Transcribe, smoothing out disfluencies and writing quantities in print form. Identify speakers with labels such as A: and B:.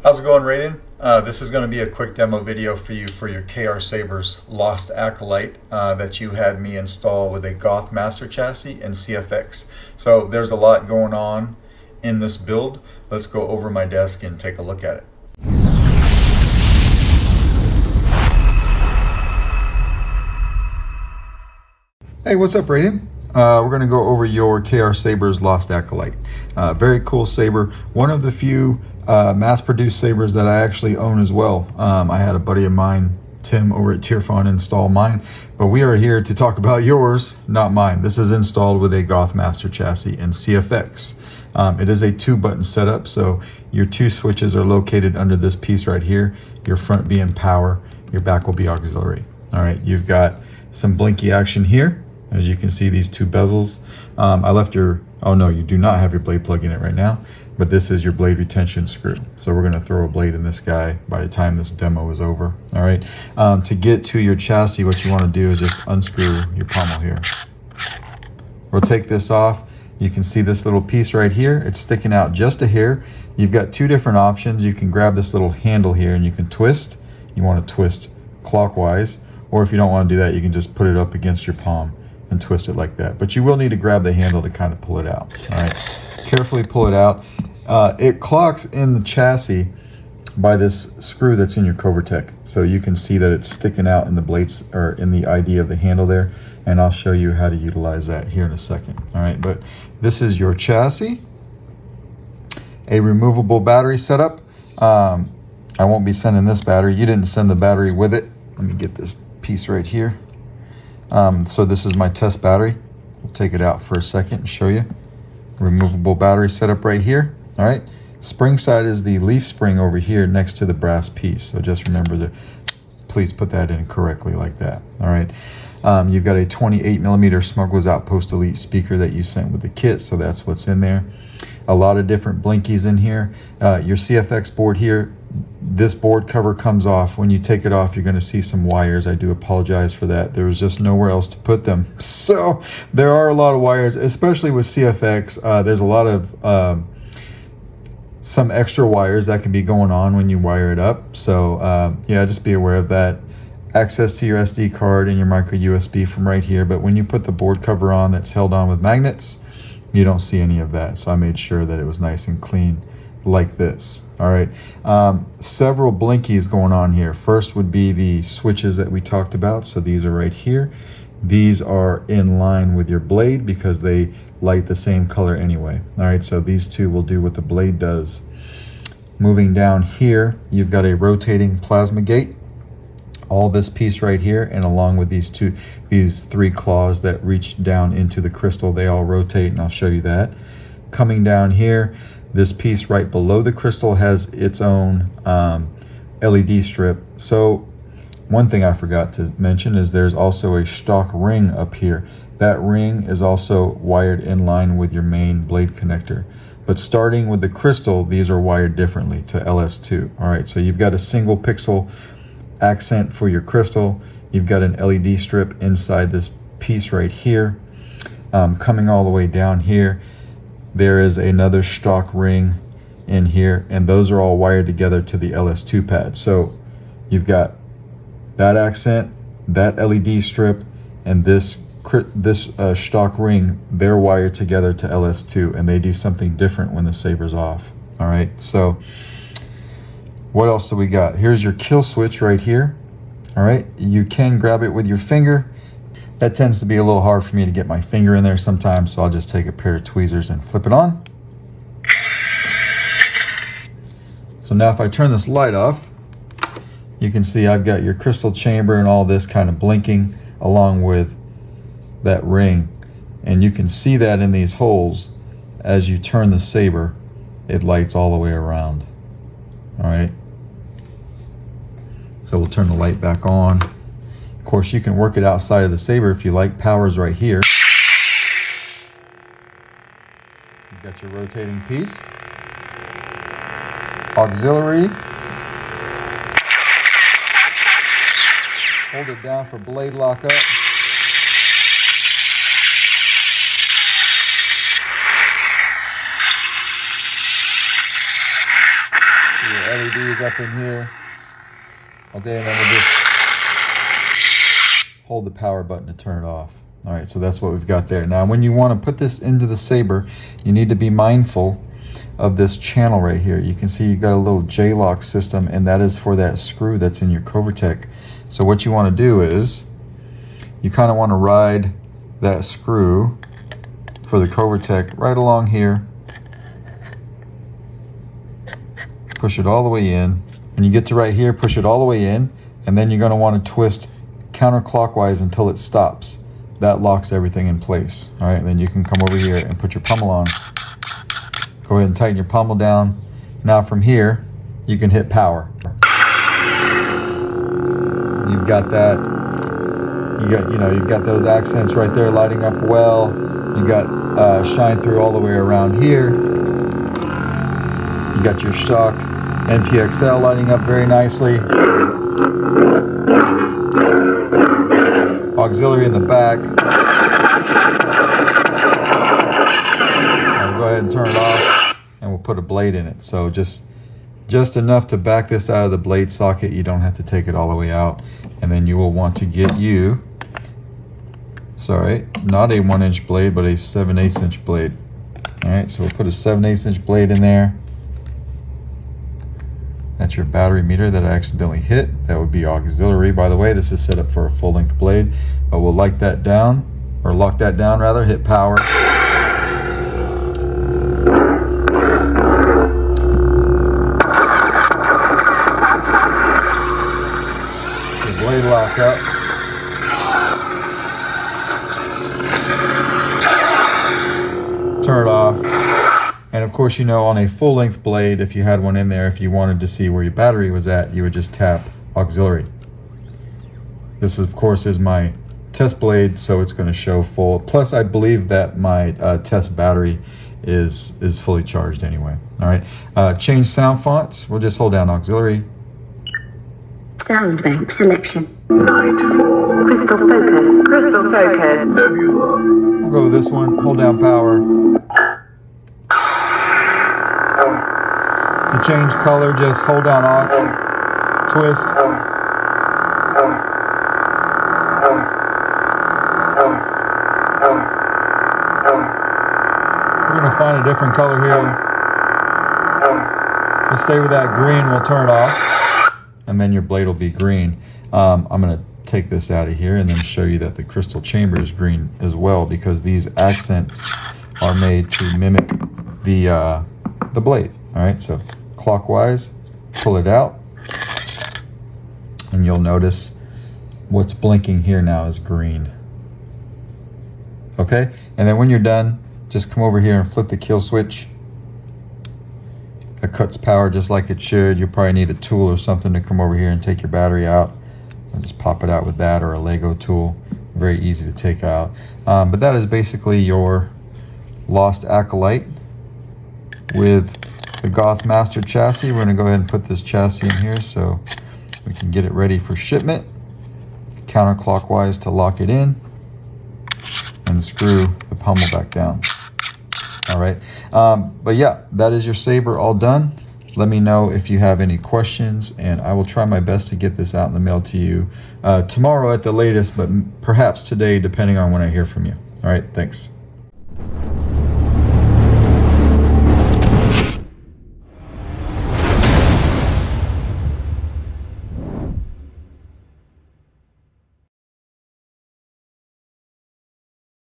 A: How's it going, Raiden? This is going to be a quick demo video for you for your KR Sabers Lost Acolyte that you had me install with a Goth Master Chassis and CFX. So there's a lot going on in this build. Let's go over my desk and take a look at it. Hey, what's up, Raiden? We're going to go over your KR Sabers Lost Acolyte. Very cool saber. One of the few mass-produced sabers that I actually own as well. I had a buddy of mine, Tim, over at Tierfon install mine, but we are here to talk about yours, not mine. This is installed with a Goth Master Chassis and CFX. It is a 2-button setup, so your 2 switches are located under this piece right here. Your front being power, your back will be auxiliary. All right, you've got some blinky action here. As you can see, these 2 bezels. I left your, oh no, you do not have your blade plug in it right now, but this is your blade retention screw. So we're gonna throw a blade in this guy by the time this demo is over, all right? To get to your chassis, what you wanna do is just unscrew your pommel here. We'll take this off. You can see this little piece right here. It's sticking out just a hair. You've got 2 different options. You can grab this little handle here and you can twist. You wanna twist clockwise, or if you don't wanna do that, you can just put it up against your palm and twist it like that. But you will need to grab the handle to kind of pull it out. All right, carefully pull it out. It clocks in the chassis by this screw that's in your Covertech. So you can see that it's sticking out in the blades, or in the ID of the handle there. And I'll show you how to utilize that here in a second. All right, but this is your chassis. A removable battery setup. I won't be sending this battery. You didn't send the battery with it. Let me get this piece right here. So this is my test battery. We'll take it out for a second and show you. Removable battery setup right here. All right. Spring side is the leaf spring over here next to the brass piece. So just remember to please put that in correctly like that. All right. You've got a 28mm Smuggler's Outpost Elite speaker that you sent with the kit. So that's what's in there. A lot of different blinkies in here. Your CFX board here. This board cover comes off. When you take it off, you're going to see some wires. I do apologize for that. There was just nowhere else to put them. So there are a lot of wires, especially with CFX. There's a lot of some extra wires that can be going on when you wire it up. So yeah, just be aware of that. Access to your SD card and your micro USB from right here. But when you put the board cover on that's held on with magnets, you don't see any of that. So I made sure that it was nice and clean like this. All right, several blinkies going on here. First would be the switches that we talked about. So these are right here. These are in line with your blade because they light the same color anyway. All right, so these 2 will do what the blade does. Moving down here, you've got a rotating plasma gate. All this piece right here, and along with these 3 claws that reach down into the crystal, they all rotate, and I'll show you that. Coming down here, this piece right below the crystal has its own LED strip. So one thing I forgot to mention is there's also a stock ring up here. That ring is also wired in line with your main blade connector. But starting with the crystal, these are wired differently to LS2. All right, so you've got a single pixel accent for your crystal. You've got an LED strip inside this piece right here. Coming all the way down here, there is another stock ring in here, and those are all wired together to the LS2 pad. So you've got that accent, that LED strip, and this stock ring. They're wired together to LS2, and they do something different when the saber's off. All right, so what else do we got? Here's your kill switch right here. All right, you can grab it with your finger. That tends to be a little hard for me to get my finger in there sometimes, so I'll just take a pair of tweezers and flip it on. So now if I turn this light off, you can see I've got your crystal chamber and all this kind of blinking along with that ring. And you can see that in these holes, as you turn the saber, it lights all the way around. All right. So we'll turn the light back on. Of course, you can work it outside of the saber if you like. Power's right here. You've got your rotating piece. Auxiliary. Hold it down for blade lockup. LEDs up in here. Okay, and then we'll just hold the power button to turn it off. All right, so that's what we've got there. Now, when you want to put this into the saber, you need to be mindful of this channel right here. You can see you've got a little J-lock system, and that is for that screw that's in your Covertech. So what you want to do is you kind of want to ride that screw for the Covertech right along here. Push it all the way in. When you get to right here, push it all the way in, and then you're going to want to twist counterclockwise until it stops. That locks everything in place. All right, then you can come over here and put your pummel on. Go ahead and tighten your pummel down. Now from here, you can hit power. You've got that. You've got those accents right there lighting up well. You got shine through all the way around here. You got your stock NPXL lighting up very nicely. Auxiliary in the back. I'll go ahead and turn it off, and we'll put a blade in it. So just enough to back this out of the blade socket. You don't have to take it all the way out. And then you will want to get you, sorry, not a 1-inch blade, but a 7/8 inch blade. All right, so we'll put a 7/8 inch blade in there. That's your battery meter that I accidentally hit. That would be auxiliary. By the way, this is set up for a full-length blade. But we'll lock that down rather, hit power. The blade lock up. Turn it off. And of course, on a full-length blade, if you had one in there, if you wanted to see where your battery was at, you would just tap auxiliary. This, of course, is my test blade, so it's going to show full. Plus, I believe that my test battery is fully charged anyway. All right. Change sound fonts. We'll just hold down auxiliary.
B: Sound bank selection. Night 4. Crystal focus. Crystal focus. Nebula.
A: We'll go with this one. Hold down power. To change color, just hold down aux, twist. We're going to find a different color here. Let's stay with that green, we'll turn it off, and then your blade will be green. I'm going to take this out of here and then show you that the crystal chamber is green as well, because these accents are made to mimic the blade. All right, so clockwise, pull it out, and you'll notice what's blinking here now is green. Okay, and then when you're done, just come over here and flip the kill switch. That cuts power just like it should. You'll probably need a tool or something to come over here and take your battery out. And just pop it out with that, or a Lego tool. Very easy to take out. But that is basically your Lost Acolyte with the Goth Master chassis. We're going to go ahead and put this chassis in here so we can get it ready for shipment. Counterclockwise to lock it in, and screw the pommel back down. All right, but yeah, that is your saber all done. Let me know if you have any questions, and I will try my best to get this out in the mail to you tomorrow at the latest, but perhaps today, depending on when I hear from you. All right, thanks.